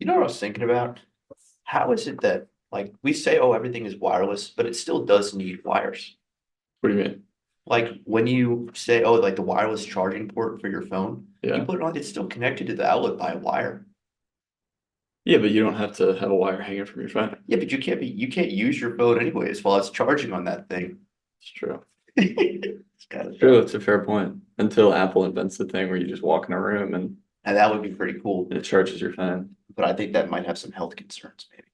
You know what I was thinking about? How is it that like we say, oh, everything is wireless, but it still does need wires? What do you mean? Like when you say, oh, like the wireless charging port for your phone, you Yeah. put it on, it's still connected to the outlet by a wire. Yeah, but you don't have to have a wire hanging from your phone. Yeah, but you can't use your phone anyways while it's charging on that thing. It's true. It's kind of True, dumb. it's a fair point. Until Apple invents the thing where you just walk in a room and And that would be pretty cool. it charges your phone. But I think that might have some health concerns, maybe.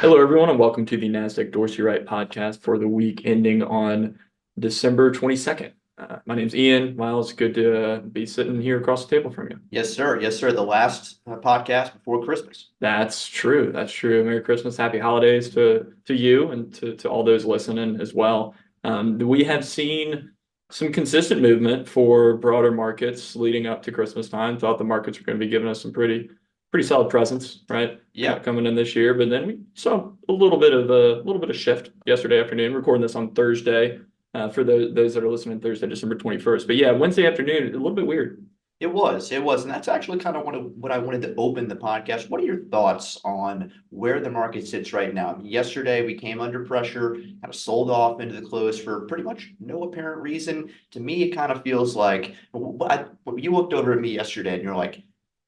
Hello, everyone, and welcome to the Nasdaq Dorsey Wright podcast for the week ending on December 22nd. My name's Ian. Miles, good to be sitting here across the table from you. Yes, sir. Yes, sir. The last podcast before Christmas. That's true. That's true. Merry Christmas, happy holidays to you and to all those listening as well. We have seen some consistent movement for broader markets leading up to Christmas time. Thought the markets were going to be giving us some pretty solid presents, right? Yeah. Coming in this year, but then we saw a little bit of shift yesterday afternoon. Recording this on Thursday. For those that are listening Thursday, December 21st. But yeah, Wednesday afternoon, a little bit weird. It was, and that's actually kind of what I wanted to open the podcast. What are your thoughts on where the market sits right now? Yesterday, we came under pressure, kind of sold off into the close for pretty much no apparent reason. To me, it kind of feels like you looked over at me yesterday and you're like,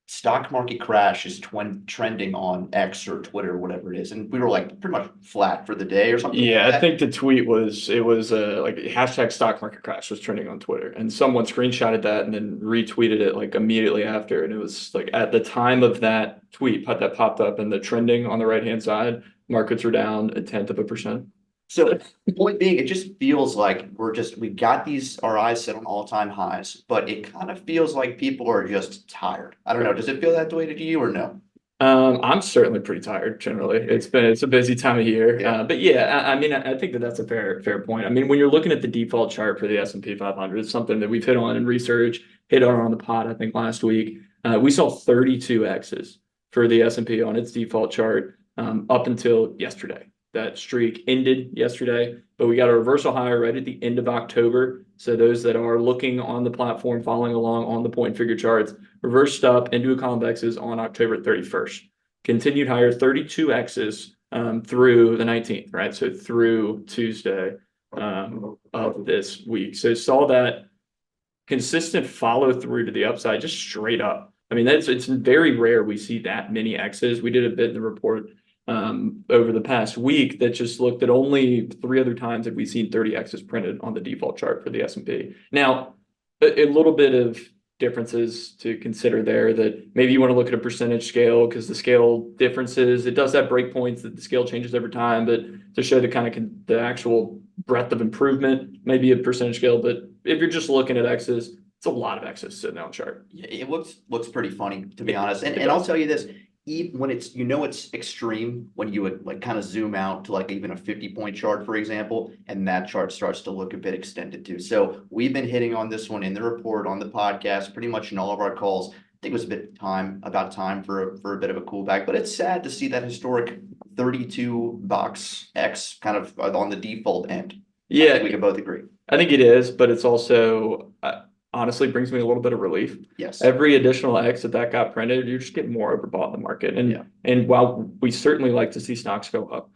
stock market crash is trending on X or Twitter or whatever it is, and we were like pretty much flat for the day or something like Yeah, I that. think the tweet was it was like hashtag stock market crash was trending on Twitter, and someone screenshotted that and then retweeted it like immediately after, and it was like at the time of that tweet that popped up in the trending on the right hand side, markets were down 0.1%. So point being, it just feels like we've got these our eyes set on all-time highs, but it kind of feels like people are just tired. I don't know. Does it feel that way to you or no? I'm certainly pretty tired generally. It's a busy time of year. Yeah. But yeah, I mean, I think that's a fair point. I mean, when you're looking at the default chart for the S&P 500, it's something that we've hit on in research, hit on the pod, I think last week. We saw 32 X's for the S&P on its default chart up until yesterday. That streak ended yesterday, but we got a reversal higher right at the end of October. So those that are looking on the platform, following along on the point figure charts, reversed up into a column of X's on October 31st. Continued higher 32 X's through the 19th, right? So through Tuesday of this week. So saw that consistent follow through to the upside, just straight up. I mean, it's very rare we see that many X's. We did a bit in the report over the past week that just looked at only 3 other times that we've seen 30 X's printed on the default chart for the S&P. Now, a little bit of differences to consider there that maybe you want to look at a percentage scale because the scale differences, it does have breakpoints that the scale changes over time, but to show the kind of the actual breadth of improvement, maybe a percentage scale. But if you're just looking at X's, it's a lot of X's sitting on the chart. Yeah, it looks pretty funny to be honest. And It and I'll does. tell you this, even when it's extreme when you would like kind of zoom out to like even a 50-point chart, for example, and that chart starts to look a bit extended too. So we've been hitting on this one in the report, on the podcast, pretty much in all of our calls. I think it was about time for a bit of a cool back, but it's sad to see that historic 32 box X kind of on the default end. I think Yeah, we can both agree. I think it is, but it's also honestly brings me a little bit of relief. Yes. Every additional X that got printed, you just get more overbought in the market. Yeah. And while we certainly like to see stocks go up,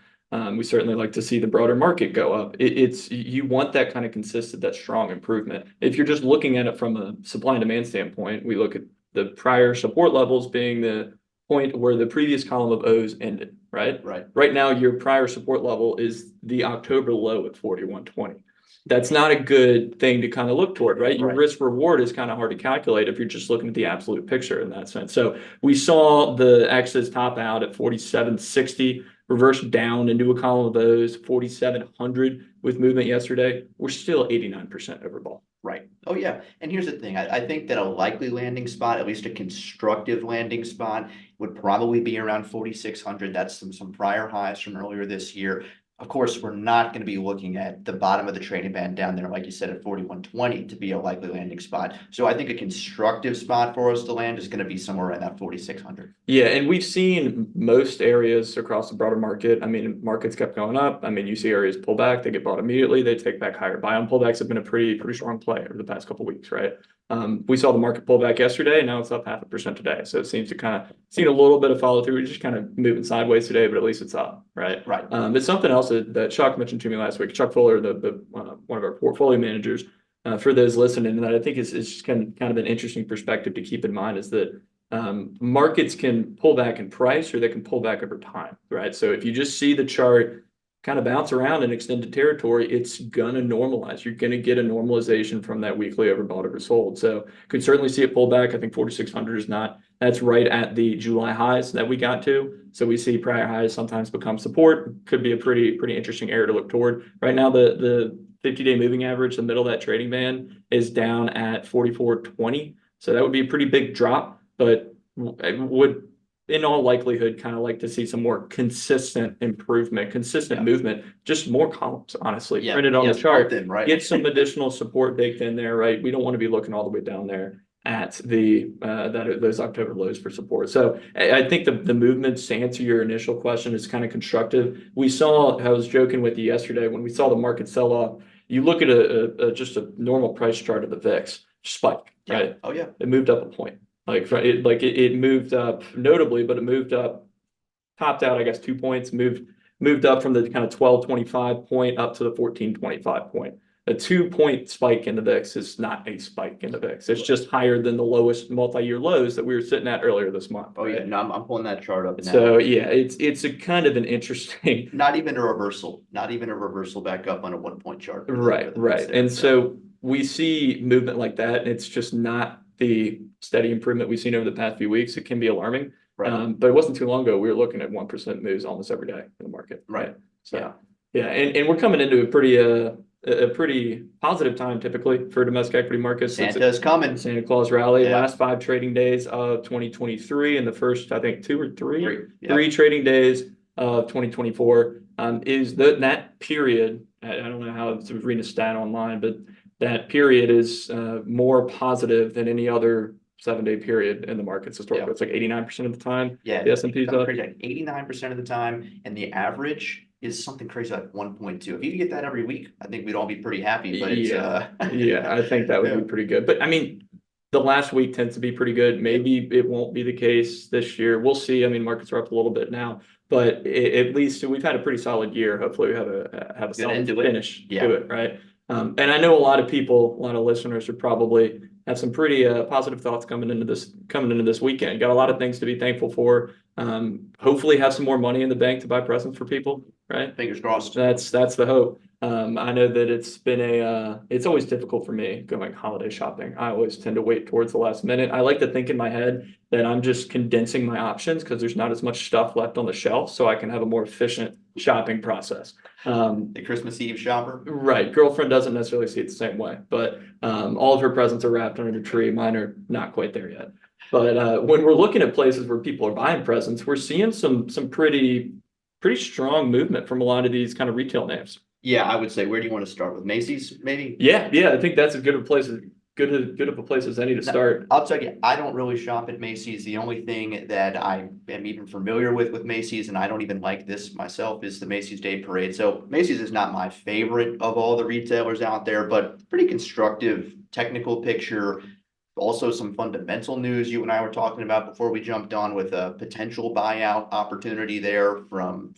we certainly like to see the broader market go up. It's you want that kind of consistent, that strong improvement. If you're just looking at it from a supply and demand standpoint, we look at the prior support levels being the point where the previous column of O's ended, right? Right. Right now, your prior support level is the October low at 41.20. That's not a good thing to kind of look toward, right? Your Right. risk reward is kind of hard to calculate if you're just looking at the absolute picture in that sense. So we saw the X's top out at 47.60, reverse down into a column of those 4,700 with movement yesterday. We're still 89% overbought. Right. Oh, yeah. And here's the thing. I think that a likely landing spot, at least a constructive landing spot, would probably be around 4,600. That's some prior highs from earlier this year. Of course, we're not going to be looking at the bottom of the trading band down there, like you said, at 4120 to be a likely landing spot. So I think a constructive spot for us to land is going to be somewhere in that 4600. Yeah, and we've seen most areas across the broader market. I mean, markets kept going up. I mean, you see areas pull back, they get bought immediately, they take back higher. Buy on pullbacks have been a pretty strong play over the past couple of weeks, right? We saw the market pull back yesterday, and now it's up 0.5% today. So it seems to kind of seen a little bit of follow through. We're just kind of moving sideways today, but at least it's up, right? Right. It's something else that Chuck mentioned to me last week. Chuck Fuller, one of our portfolio managers, for those listening, and that I think is just kind of an interesting perspective to keep in mind is that markets can pull back in price or they can pull back over time, right? So if you just see the chart kind of bounce around in extended territory, it's gonna normalize. You're gonna get a normalization from that weekly overbought, oversold. So could certainly see it pull back. I think 4600 is not, that's right at the July highs that we got to. So we see prior highs sometimes become support. Could be a pretty interesting area to look toward. Right now, the 50-day moving average, the middle of that trading band, is down at 4420. So that would be a pretty big drop, but it would, in all likelihood, kind of like to see some more consistent improvement, consistent movement, just more columns, honestly, printed on the chart. Right? Get some additional support baked in there, right? We don't want to be looking all the way down there at the those October lows for support. So I think the movements, to answer your initial question, is kind of constructive. We saw, I was joking with you yesterday, when we saw the market sell off, you look at just a normal price chart of the VIX, spike, right? Oh yeah. It moved up a point. It moved up notably, but it moved up, topped out, I guess, 2 points, moved up from the kind of 1225 point up to the 1425 point. A 2 point spike in the VIX is not a spike in the VIX. It's just higher than the lowest multi-year lows that we were sitting at earlier this month. Oh yeah, no, I'm pulling that chart up now. So yeah, it's a kind of an interesting. Not even a reversal back up on a 1 point chart. Right. And so we see movement like that, and it's just not the steady improvement we've seen over the past few weeks. It can be alarming. Right. But it wasn't too long ago, we were looking at 1% moves almost every day in the market. Right. So yeah, and we're coming into a pretty positive time typically for domestic equity markets. Santa's coming. Santa Claus rally. Last 5 trading days of 2023 and the first, I think, 2 or 3 trading days of 2024 is that period. I don't know how to read a stat online, but that period is more positive than any other 7-day period in the markets historically. It's like 89% of the time. Yeah, the S&P's up. 89% of the time, and the average is something crazy like 1.2. If you could get that every week, I think we'd all be pretty happy. But it's, I think that would be pretty good. But I mean, the last week tends to be pretty good. Maybe it won't be the case this year. We'll see. I mean, markets are up a little bit now, but at least we've had a pretty solid year. Hopefully, we have a solid finish to it, right? And I know a lot of listeners are probably have some pretty positive thoughts coming into this weekend. Got a lot of things to be thankful for. Hopefully have some more money in the bank to buy presents for people, right? Fingers crossed. That's the hope. I know that it's always difficult for me going holiday shopping. I always tend to wait towards the last minute. I like to think in my head that I'm just condensing my options because there's not as much stuff left on the shelf, so I can have a more efficient shopping process. The Christmas Eve shopper. Right. Girlfriend doesn't necessarily see it the same way, but all of her presents are wrapped under the tree. Mine are not quite there yet. But when we're looking at places where people are buying presents, we're seeing some pretty strong movement from a lot of these kind of retail names. Yeah, I would say, where do you want to start with? Macy's, maybe? Yeah, I think that's as good of a place as any to start. I'll tell you, I don't really shop at Macy's. The only thing that I am even familiar with Macy's, and I don't even like this myself, is the Macy's Day Parade. So Macy's is not my favorite of all the retailers out there, but pretty constructive technical picture. Also some fundamental news you and I were talking about before we jumped on, with a potential buyout opportunity there from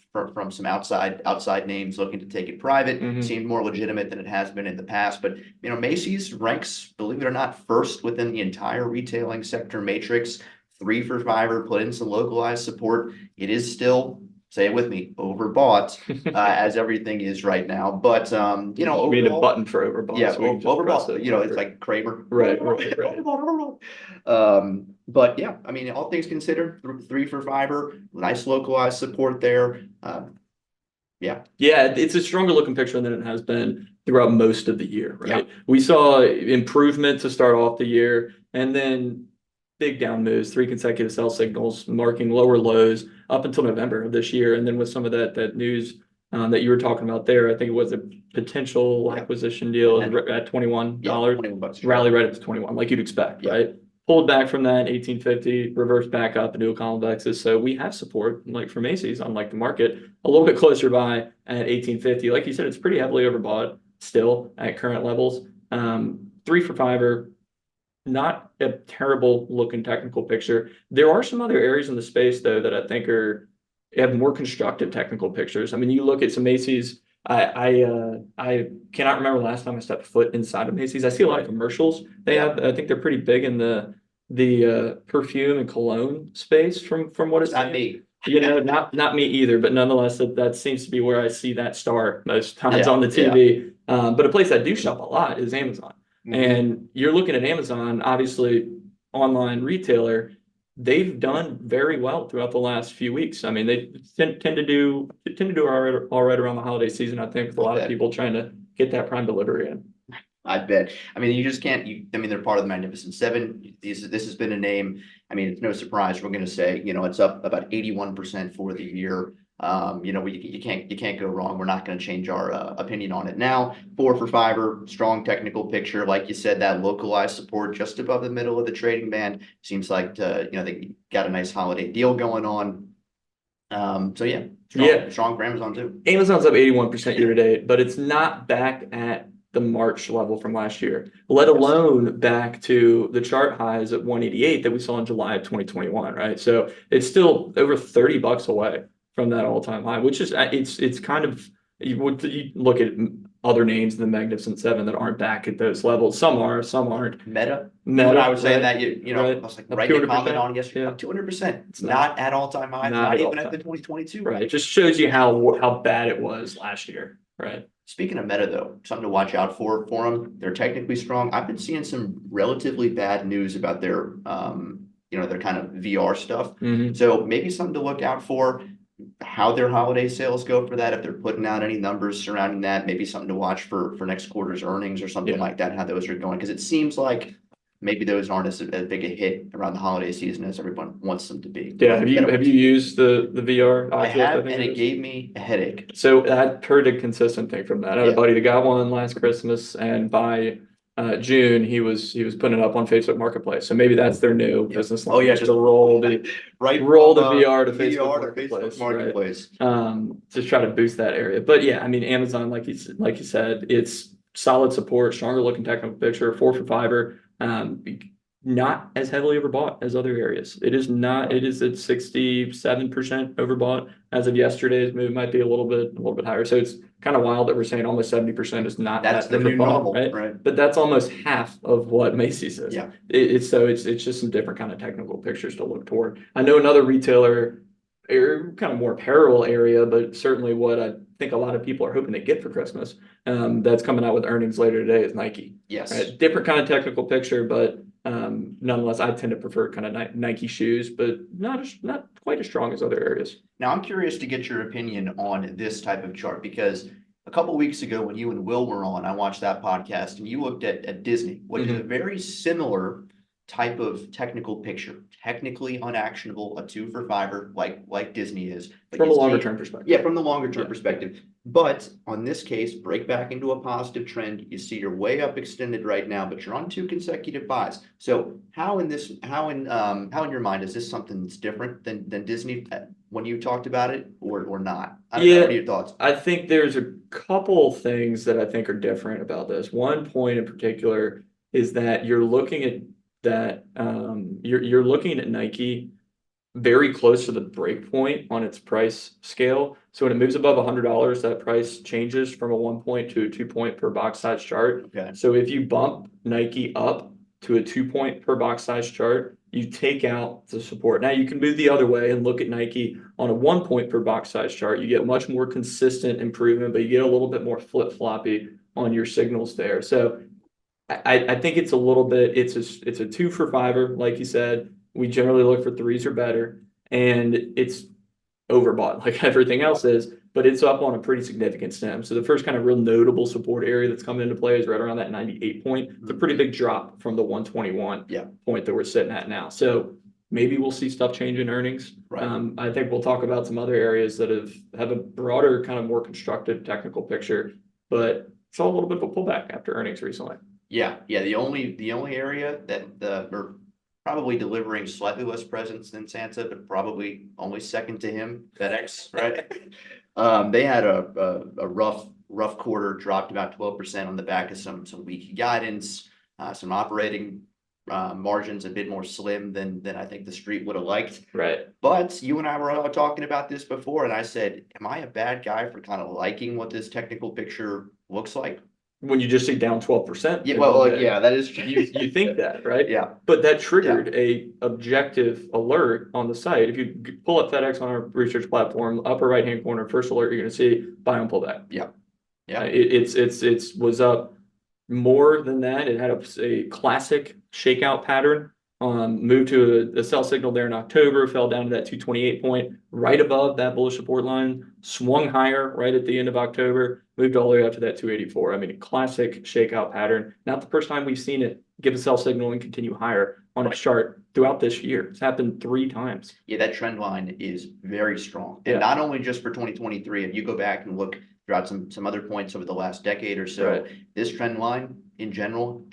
some outside names looking to take it private. Seemed more legitimate than it has been in the past. But Macy's ranks, believe it or not, first within the entire retailing sector matrix. 3 for Fiverr, put in some localized support. It is still, say it with me, overbought, as everything is right now. But overall, we need a button for overbought. Yeah, so overbought. It's like Kramer. Right. But yeah, I mean, all things considered, 3 for Fiverr, nice localized support there. Yeah, it's a stronger looking picture than it has been throughout most of the year, right? We saw improvement to start off the year, and then big down moves, 3 consecutive sell signals, marking lower lows up until November of this year. And then with some of that news that you were talking about there. I think it was a potential acquisition deal at $21, $21. rally right up to 21, like you'd expect, right? Pulled back from that 1850, reversed back up into a convexes. So we have support, like for Macy's, unlike the market, a little bit closer by at 1850. Like you said, it's pretty heavily overbought still at current levels. 3 for 5 not a terrible looking technical picture. There are some other areas in the space though that I think have more constructive technical pictures. I mean, you look at some Macy's. I cannot remember the last time I stepped foot inside of Macy's. I see a lot of commercials they have. I think they're pretty big in the perfume and cologne space from what it's Not me. not me either, but nonetheless, that seems to be where I see that star most times on the TV. But a place I do shop a lot is Amazon. And you're looking at Amazon, obviously online retailer, they've done very well throughout the last few weeks. I mean, they tend to do all right around the holiday season, I think, with a lot of people trying to get that prime delivery in. I bet. I mean, you just can't. I mean, they're part of the Magnificent Seven. This has been a name. I mean, it's no surprise. We're going to say, it's up about 81% for the year. You can't go wrong. We're not going to change our opinion on it now. 4 for 5, strong technical picture, like you said, that localized support just above the middle of the trading band seems like they got a nice holiday deal going on. Strong for Amazon too. Amazon's up 81% year to date, but it's not back at the March level from last year, let alone back to the chart highs at 188 that we saw in July of 2021, right? So it's still over $30 away from that all-time high, which is it's kind of you look at other names in the Magnificent Seven that aren't back at those levels. Some are, some aren't. Meta. I was saying that I was like writing a comment on yesterday. 200%. It's not at all-time high. Not even at the 2022. Right. It just shows you how bad it was last year. Right. Speaking of Meta, though, something to watch out for them. They're technically strong. I've been seeing some relatively bad news about their their kind of VR stuff. So maybe something to look out for. How their holiday sales go for that, if they're putting out any numbers surrounding that, maybe something to watch for next quarter's earnings or something like that, how those are going. Because it seems like maybe those aren't as big a hit around the holiday season as everyone wants them to be. Yeah, have you used the VR? I have, and it gave me a headache. So I heard a consistent thing from that. I had a buddy that got one last Christmas, and by June he was putting it up on Facebook Marketplace. So maybe that's their new business line. Just to roll the VR to Facebook Marketplace. To try to boost that area. But yeah, I mean, Amazon, like you said, it's solid support, stronger looking technical picture, 4 for 5, not as heavily overbought as other areas. It is not. It is at 67% overbought as of yesterday's move. Might be a little bit higher. So it's kind of wild that we're saying almost 70% is not. That's the new normal, right? But that's almost half of what Macy's is. Yeah. It's just some different kind of technical pictures to look toward. I know another retailer, kind of more apparel area, but certainly what I think a lot of people are hoping to get for Christmas. That's coming out with earnings later today is Nike. Yes. Right? Different kind of technical picture, but nonetheless, I tend to prefer kind of Nike shoes, but not quite as strong as other areas. Now, I'm curious to get your opinion on this type of chart because a couple of weeks ago when you and Will were on, I watched that podcast and you looked at Disney, which is a very similar type of technical picture, technically unactionable, a 2 for 5 like Disney is. From a longer term perspective. Yeah, from the longer term perspective. But on this case, break back into a positive trend. You see you're way up extended right now, but you're on 2 consecutive buys. So how in your mind is this something that's different than Disney when you talked about it or not? What are your thoughts? I think there's a couple things that I think are different about this. One point in particular is that you're looking at you're looking at Nike very close to the break point on its price scale. So when it moves above $100, that price changes from a 1 point to a 2 point per box size chart. Okay. So if you bump Nike up to a 2 point per box size chart, you take out the support. Now you can move the other way and look at Nike on a 1 point per box size chart. You get much more consistent improvement, but you get a little bit more flip-floppy on your signals there. So I think it's a little bit, it's a 2 for 5, like you said. We generally look for 3s or better, and it's overbought like everything else is, but it's up on a pretty significant stem. So the first kind of real notable support area that's coming into play is right around that 98 point. It's a pretty big drop from the 121 point that we're sitting at now. So maybe we'll see stuff change in earnings. Right. I think we'll talk about some other areas that have a broader, kind of more constructive technical picture, but saw a little bit of a pullback after earnings recently. Yeah, the only area that we're probably delivering slightly less presence than Santa, but probably only second to him, FedEx, right? They had a rough quarter, dropped about 12% on the back of some weak guidance, some operating margins a bit more slim than I think the street would have liked. Right. But you and I were all talking about this before, and I said, am I a bad guy for kind of liking what this technical picture looks like? When you just see down 12%. Yeah, well, yeah, that is true. You think that, right? Yeah. But that triggered a objective alert on the site. If you pull up FedEx on our research platform, upper right-hand corner, first alert, you're gonna see buy on pullback. Yeah. Yeah. It was up more than that. It had a classic shakeout pattern. Moved to a sell signal there in October, fell down to that 228 point, right above that bullish support line, swung higher right at the end of October, moved all the way up to that 284. I mean, a classic shakeout pattern. Not the first time we've seen it give a sell signal and continue higher on a chart throughout this year. It's happened 3 times. Yeah, that trend line is very strong. And not only just for 2023, if you go back and look throughout some other points over the last decade or so, this trend line in general,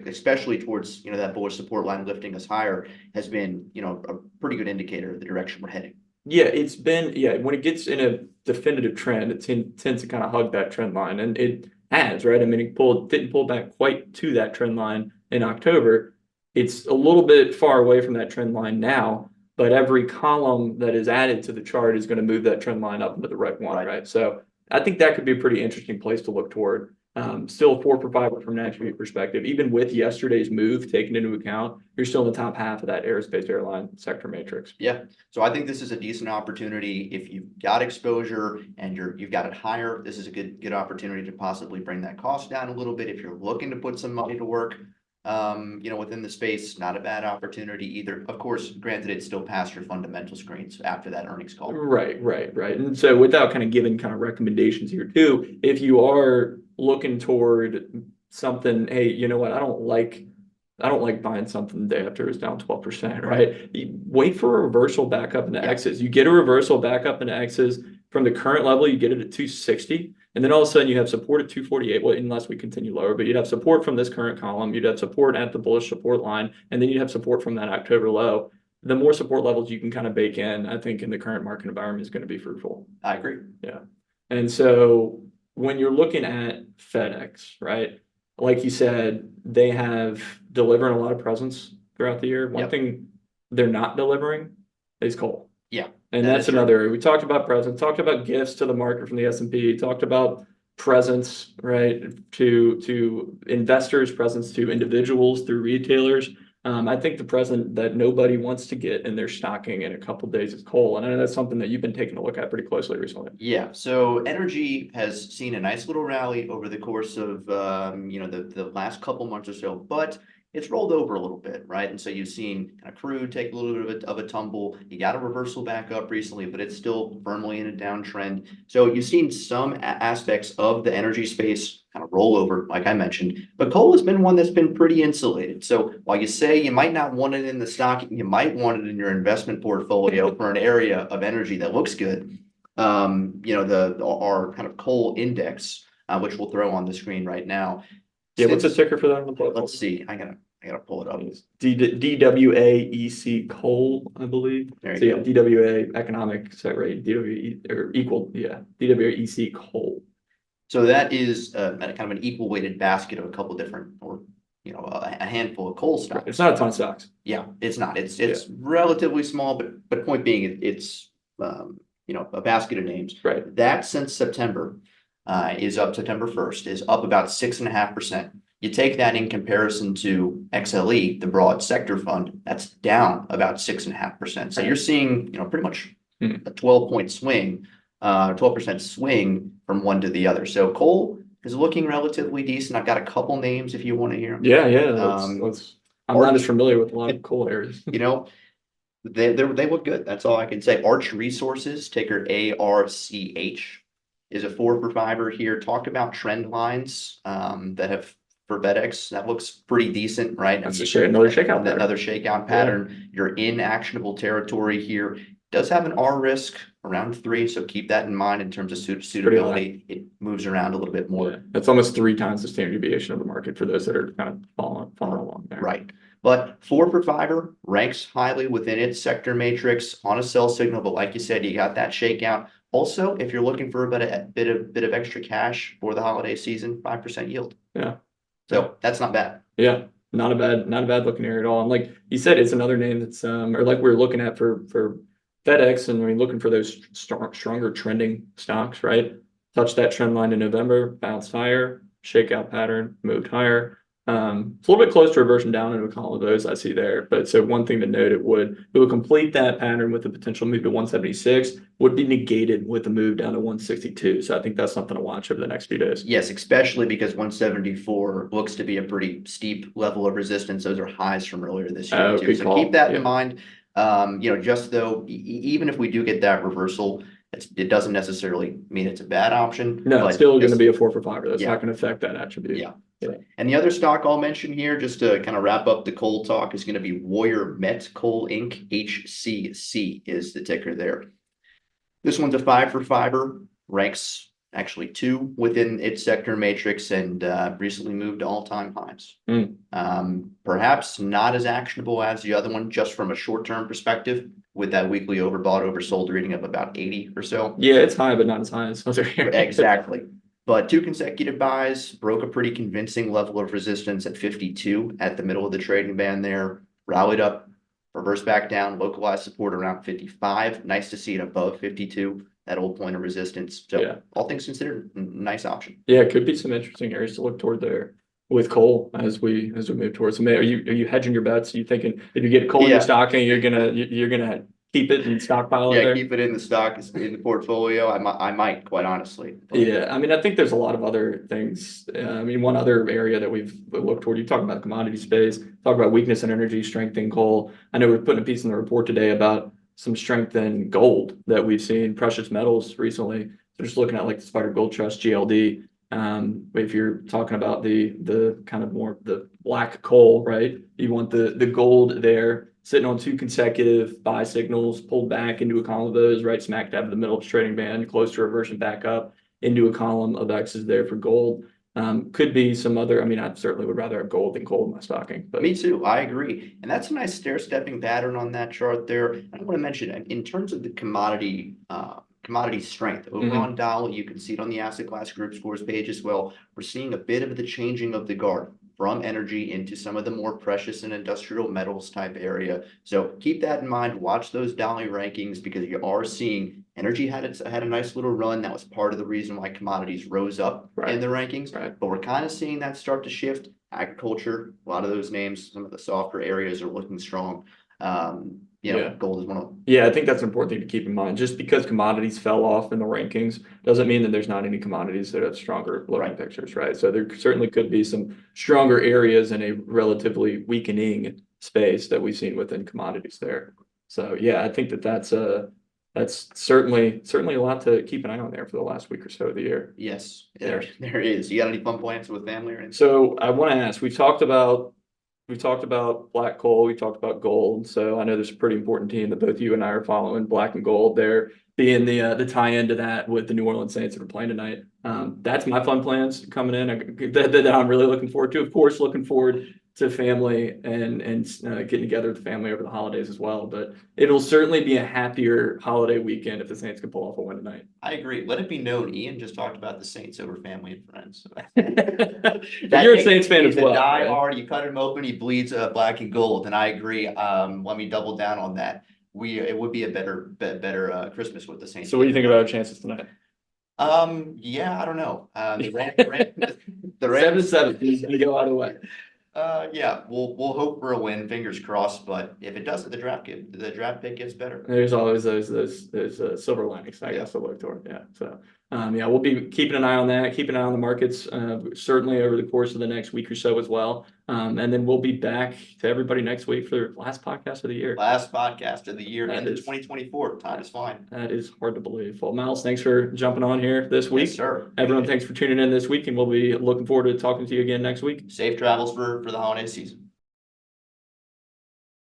especially towards, that bullish support line lifting us higher, has been, a pretty good indicator of the direction we're heading. Yeah, it's been, when it gets in a definitive trend, it tends to kind of hug that trend line, and it has, right? I mean, it didn't pull back quite to that trend line in October. It's a little bit far away from that trend line now, but every column that is added to the chart is going to move that trend line up into the right one, right? So I think that could be a pretty interesting place to look toward. Still 4 for 5 from an attribute perspective. Even with yesterday's move taken into account, you're still in the top half of that aerospace airline sector matrix. Yeah. So I think this is a decent opportunity. If you've got exposure and you've got it higher, this is a good opportunity to possibly bring that cost down a little bit. If you're looking to put some money to work, within the space, not a bad opportunity either. Of course, granted, it's still past your fundamental screens after that earnings call. Right. And so without kind of giving kind of recommendations here too, if you are looking toward something, hey, you know what, I don't like buying something the day after it's down 12%, right? Wait for a reversal back up into X's. You get a reversal back up into X's from the current level, you get it at 260. And then all of a sudden you have support at 248, well, unless we continue lower, but you'd have support from this current column, you'd have support at the bullish support line, and then you'd have support from that October low. The more support levels you can kind of bake in, I think in the current market environment is going to be fruitful. I agree. Yeah. And so when you're looking at FedEx, right? Like you said, they have delivered a lot of presence throughout the year. One thing they're not delivering is coal. Yeah. And that's another area. We talked about presence, talked about gifts to the market from the S&P, talked about presence, right, to investors, presence to individuals through retailers. I think the present that nobody wants to get in their stocking in a couple of days is coal. And I know that's something that you've been taking a look at pretty closely recently. Yeah. So energy has seen a nice little rally over the course of, the last couple months or so, but it's rolled over a little bit, right? And so you've seen kind of crude take a little bit of a tumble. You got a reversal back up recently, but it's still firmly in a downtrend. So you've seen some aspects of the energy space kind of roll over, like I mentioned, but coal has been one that's been pretty insulated. So while you say you might not want it in the stock, you might want it in your investment portfolio for an area of energy that looks good. Our kind of coal index, which we'll throw on the screen right now. Yeah, what's the ticker for that on the portfolio? Let's see. I gotta pull it up. DWAEC coal, I believe. There So you yeah, go. DWA economic, is that right? DWE or equal, yeah. DWAEC coal. So that is kind of an equal weighted basket of a couple different, or a handful of coal stocks. It's not a ton of stocks. Yeah, it's not. It's relatively small, but point being, it's a basket of names. Right. That since September is up September 1st, is up about 6.5%. You take that in comparison to XLE, the broad sector fund, that's down about 6.5%. So you're seeing, pretty much a 12-point swing, 12% swing from one to the other. So coal is looking relatively decent. I've got a couple names if you want to hear them. Yeah. I'm not as familiar with a lot of coal areas. They look good. That's all I can say. Arch Resources, ticker ARCH, is a 4 for 5 here. Talked about trend lines that have for FedEx. That looks pretty decent, right? That's another shakeout pattern. Another shakeout pattern. You're in actionable territory here. Does have an R risk around 3, so keep that in mind in terms of suitability. It moves around a little bit more. Yeah, that's almost 3 times the standard deviation of the market for those that are kind of following along there. Right. But 4 for fiber ranks highly within its sector matrix on a sell signal. But like you said, you got that shakeout. Also, if you're looking for a bit of extra cash for the holiday season, 5% yield. Yeah. So that's not bad. Yeah. Not a bad looking area at all. And like you said, it's another name that's or like we're looking at for FedEx, and we're looking for those stronger trending stocks, right? Touched that trend line in November, bounced higher, shakeout pattern, moved higher. It's a little bit close to reversion down into a column of those I see there. But so one thing to note, it would complete that pattern with a potential move to 176, would be negated with the move down to 162. So I think that's something to watch over the next few days. Yes, especially because 174 looks to be a pretty steep level of resistance. Those are highs from earlier this year too. So keep that in mind. Just though, even if we do get that reversal, it doesn't necessarily mean it's a bad option. No, it's still going to be a 4 for 5. That's not going to affect that attribute. Yeah. And the other stock I'll mention here, just to kind of wrap up the coal talk, is going to be Warrior Met Coal Inc. HCC is the ticker there. This one's a 5 for fiber, ranks actually 2 within its sector matrix, and recently moved to all-time highs. Perhaps not as actionable as the other one, just from a short-term perspective, with that weekly overbought, oversold reading of about 80 or so. Yeah, it's high, but not as high as other here. Exactly. But 2 consecutive buys, broke a pretty convincing level of resistance at 52 at the middle of the trading band there, rallied up, reversed back down, localized support around 55. Nice to see it above 52, that old point of resistance. So yeah, all things considered, nice option. Yeah, it could be some interesting areas to look toward there with coal as we move towards May. Are you hedging your bets? Are you thinking if you get coal in your stocking, you're gonna keep it and stockpile it there? Keep it in the stock, in the portfolio. I might, quite honestly. But. Yeah, I mean, I think there's a lot of other things. I mean, one other area that we've looked toward, you talk about the commodity space, talk about weakness in energy, strength in coal. I know we're putting a piece in the report today about some strength in gold that we've seen, precious metals recently. So just looking at like the Spider Gold Trust, GLD. If you're talking about the kind of more the black coal, right? You want the gold there sitting on 2 consecutive buy signals, pulled back into a column of those, right smack dab in the middle of the trading band, close to reversion back up into a column of X's there for gold. Could be some other, I mean, I certainly would rather have gold than coal in my stocking. But. Me too, I agree. And that's a nice stair-stepping pattern on that chart there. I want to mention, in terms of the commodity strength over on Dow, you can see it on the asset class group scores page as well. We're seeing a bit of the changing of the guard from energy into some of the more precious and industrial metals type area. So keep that in mind. Watch those Dow rankings, because you are seeing energy had a nice little run. That was part of the reason why commodities rose up in the rankings. But we're kind of seeing that start to shift. Agriculture, a lot of those names, some of the softer areas are looking strong. Gold is one of them. Yeah, I think that's an important thing to keep in mind. Just because commodities fell off in the rankings doesn't mean that there's not any commodities that have stronger looking pictures, right? So there certainly could be some stronger areas in a relatively weakening space that we've seen within commodities there. So yeah, I think that's certainly a lot to keep an eye on there for the last week or so of the year. Yes, there is. You got any fun plans with family or anything? So I want to ask, we talked about black coal, we talked about gold. So I know there's a pretty important team that both you and I are following, black and gold there, being the tie-in to that with the New Orleans Saints that are playing tonight. That's my fun plans coming in that I'm really looking forward to. Of course, looking forward to family and getting together with the family over the holidays as well. But it'll certainly be a happier holiday weekend if the Saints can pull off a win tonight. I agree. Let it be known, Ian just talked about the Saints over family and friends. You're a Saints fan as well. Die hard. You cut him open, he bleeds black and gold, and I agree. Let me double down on that. It would be a better Christmas with the Saints. So what do you think about our chances tonight? Yeah, I don't know. The 7-7. He's gonna go out of the way. Yeah, we'll hope for a win. Fingers crossed. But if it doesn't, the draft pick gets better. There's always those silver linings, I guess, to look toward. Yeah. So Yeah, we'll be keeping an eye on that, keeping an eye on the markets, certainly over the course of the next week or so as well. And then we'll be back to everybody next week for the last podcast of the year. Last podcast of the year That into is- 2024. Time is flying. That is hard to believe. Well, Miles, thanks for jumping on here this week. Yes, sir. Everyone, thanks for tuning in this week, and we'll be looking forward to talking to you again next week. Safe travels for the holiday season.